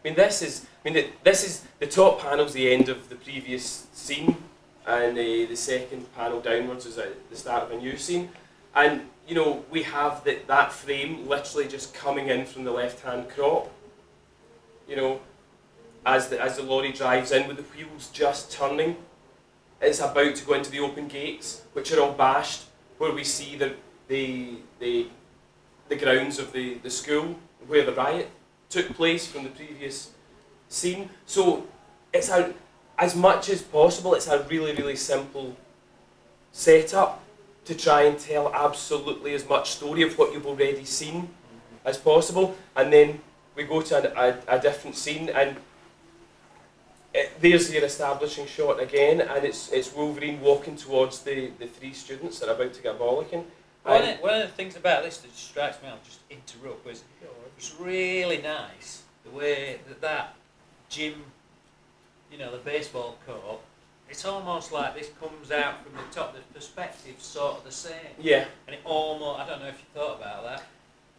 This is the top panel's the end of the previous scene, and the second panel downwards is at the start of a new scene. And you know, we have that frame literally just coming in from the left-hand crop. You know, as the lorry drives in with the wheels just turning, it's about to go into the open gates, which are all bashed, where we see the grounds of the school where the riot took place from the previous scene. So it's as much as possible, it's a really, really simple setup to try and tell absolutely as much story of what you've already seen as possible. And then we go to a different scene, and there's your establishing shot again, and it's Wolverine walking towards the three students that are about to get bollocking. One of the things about this that strikes me, I'll just interrupt, was it's really nice the way that gym, you know, the baseball court, it's almost like this comes out from the top, the perspective's sort of the same. Yeah. And it almost, I don't know if you thought about that,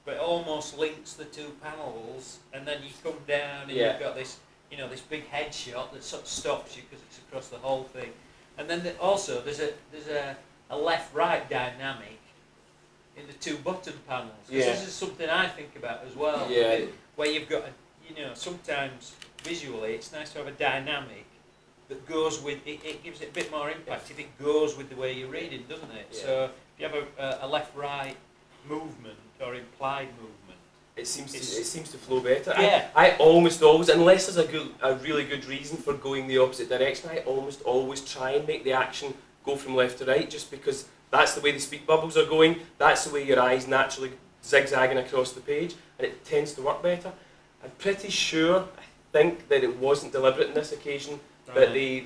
but it almost links the two panels, and then you come down and you've got this, you know, this big headshot that sort of stops you because it's across the whole thing. And then also there's a left-right dynamic in the two bottom panels. Because this is something I think about as well. Yeah. Where you've got, you know, sometimes visually it's nice to have a dynamic that goes with it. It gives it a bit more impact if it goes with the way you're reading, doesn't it? Yeah. So if you have a left-right movement or implied movement, it seems to flow better. Yeah. I almost always, unless there's a really good reason for going the opposite direction, I almost always try and make the action go from left to right, just because that's the way the speak bubbles are going, that's the way your eyes naturally zigzagging across the page, and it tends to work better. I'm pretty sure, I think that it wasn't deliberate in this occasion, but the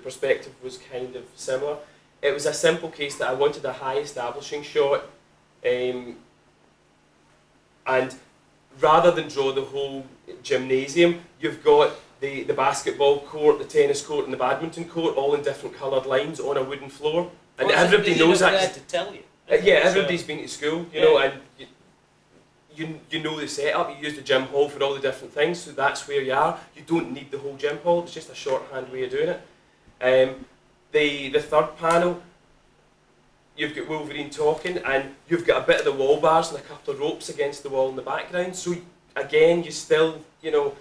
perspective was kind of similar. It was a simple case that I wanted a high establishing shot, and rather than draw the whole gymnasium, you've got the basketball court, the tennis court and the badminton court all in different coloured lines on a wooden floor. And everybody knows that. To tell you. Yeah, everybody's been to school, you know, and you know the setup. You use the gym hall for all the different things, so that's where you are. You don't need the whole gym hall, it's just a shorthand way of doing it. The third panel, you've got Wolverine talking, and you've got a bit of the wall bars and a couple of ropes against the wall in the background. So again, you still, you know,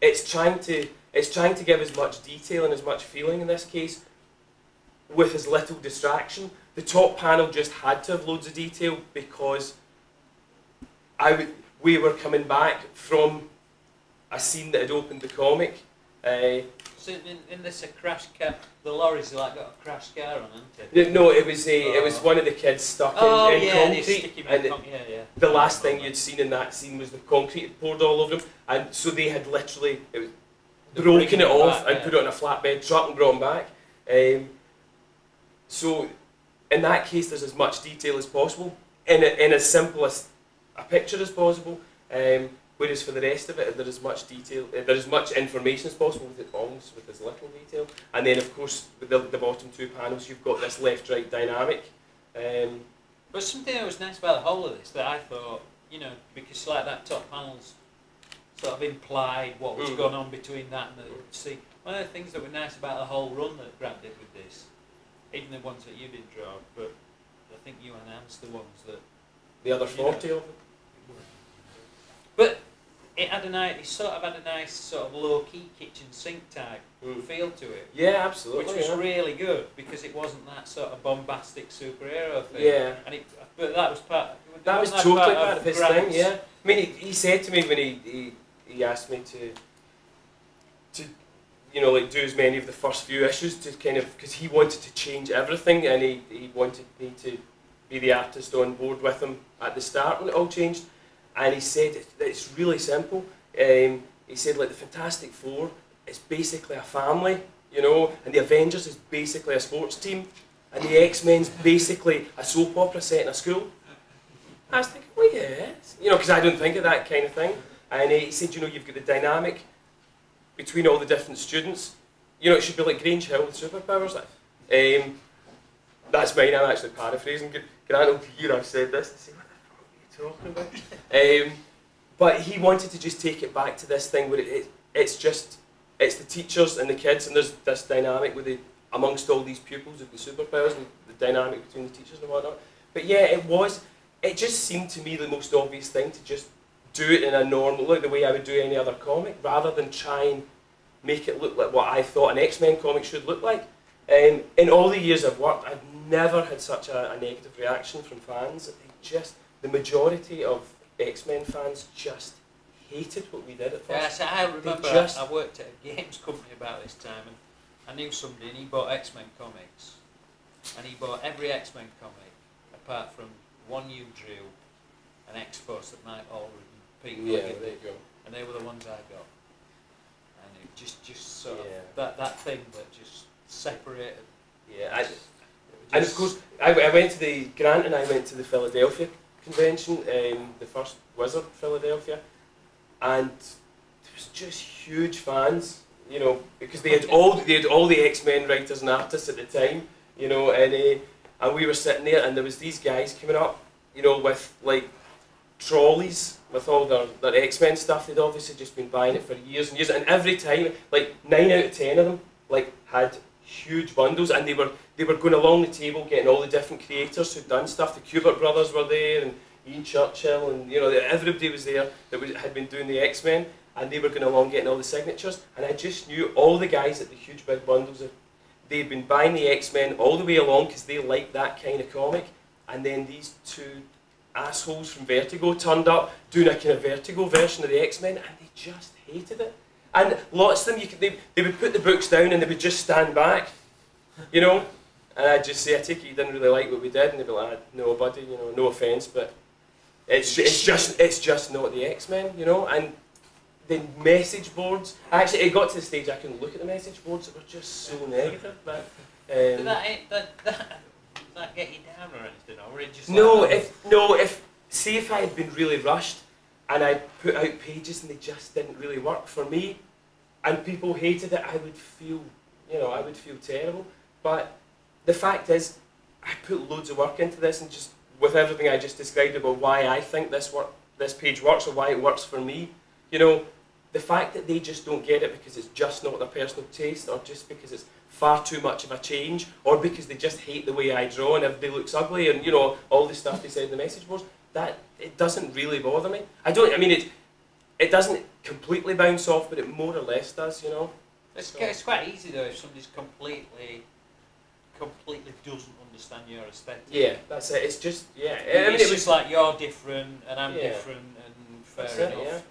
it's trying to give as much detail and as much feeling in this case, with as little distraction. The top panel just had to have loads of detail because we were coming back from a scene that had opened the comic. So in this a crash car, the lorry's like got a crash car on, hasn't it? No, it was one of the kids stuck in concrete. And the last thing you'd seen in that scene was the concrete had poured all over them, and so they had literally broken it off and put it on a flatbed truck and brought them back. So in that case, there's as much detail as possible in as simple as a picture as possible. Whereas for the rest of it, there is much detail, there is much information as possible with it, almost with as little detail. And then, of course, with the bottom two panels, you've got this left-right dynamic. But something that was nice about the whole of this that I thought, you know, because like that top panel's sort of implied what was going on between that and the sea. One of the things that were nice about the whole run that Grant did with this, even the ones that you didn't draw, but I think you enhanced the ones that... The other 40 of them? But it had it sort of had a nice sort of low-key kitchen sink type feel to it. Yeah, absolutely. Which was really good because it wasn't that sort of bombastic superhero thing. Yeah. And but that was part. That was totally part of his thing. Yeah. I mean, he said to me when he asked me to you know, like do as many of the first few issues to kind of, because he wanted to change everything, and he wanted me to be the artist on board with him at the start when it all changed. And he said it's really simple. He said, like, the Fantastic Four is basically a family, you know, and the Avengers is basically a sports team, and the X-Men's basically a soap opera set in a school. I was thinking, well, yes, you know, because I don't think of that kind of thing. And he said, you know, you've got the dynamic between all the different students. You know, it should be like Grange Hill with superpowers. That's mine, I'm actually paraphrasing. Grant will hear I've said this and say, what the fuck are you talking about? but he wanted to just take it back to this thing where it's the teachers and the kids, and there's this dynamic with amongst all these pupils of the superpowers and the dynamic between the teachers and whatnot. But yeah, it just seemed to me the most obvious thing to just do it in a normal, like the way I would do any other comic, rather than try and make it look like what I thought an X-Men comic should look like. In all the years I've worked, I've never had such a negative reaction from fans. The majority of X-Men fans just hated what we did at first. Yeah, so I remember I worked at a games company about this time, and I knew somebody, and he bought X-Men comics, and he bought every X-Men comic apart from one you drew, an X-Force that Mike Allred and Pete Wiggin, there you go. and they were the ones I got. And it just sort of that thing that just separated. Yeah, and of course I went to Grant and I went to the Philadelphia convention, the first Wizard Philadelphia, and there was just huge fans, you know, because they had all the X-Men writers and artists at the time, you know, and we were sitting there, and there was these guys coming up, you know, with like trolleys with all their X-Men stuff. They'd obviously just been buying it for years and years, and every time, like 9 out of 10 of them, like had huge bundles, and they were going along the table getting all the different creators who'd done stuff. The Kubert brothers were there, and Ian Churchill, and you know, everybody was there that had been doing the X-Men, and they were going along getting all the signatures, and I just knew all the guys at the huge big bundles, they'd been buying the X-Men all the way along because they liked that kind of comic, and then these two assholes from Vertigo turned up doing a kind of Vertigo version of the X-Men, and they just hated it. And lots of them, they would put the books down and they would just stand back, you know, and I'd just say, I take it you didn't really like what we did, and they'd be like, no buddy, you know, no offence, but it's just not the X-Men, you know. And the message boards, actually it got to the stage I couldn't look at the message boards, that were just so negative. But did that get you down or anything, or were it just if I had been really rushed and I put out pages and they just didn't really work for me, and people hated it, I would feel terrible. But the fact is, I put loads of work into this, and just with everything I just described about why I think this page works, or why it works for me, you know, the fact that they just don't get it because it's just not their personal taste, or just because it's far too much of a change, or because they just hate the way I draw and everybody looks ugly, and you know, all the stuff they said in the message boards, that it doesn't really bother me. It doesn't completely bounce off, but it more or less does, you know. It's quite easy though if somebody's completely doesn't understand your aesthetic. Yeah, that's it. It's just, yeah. It's just like you're different and I'm different, and fair enough.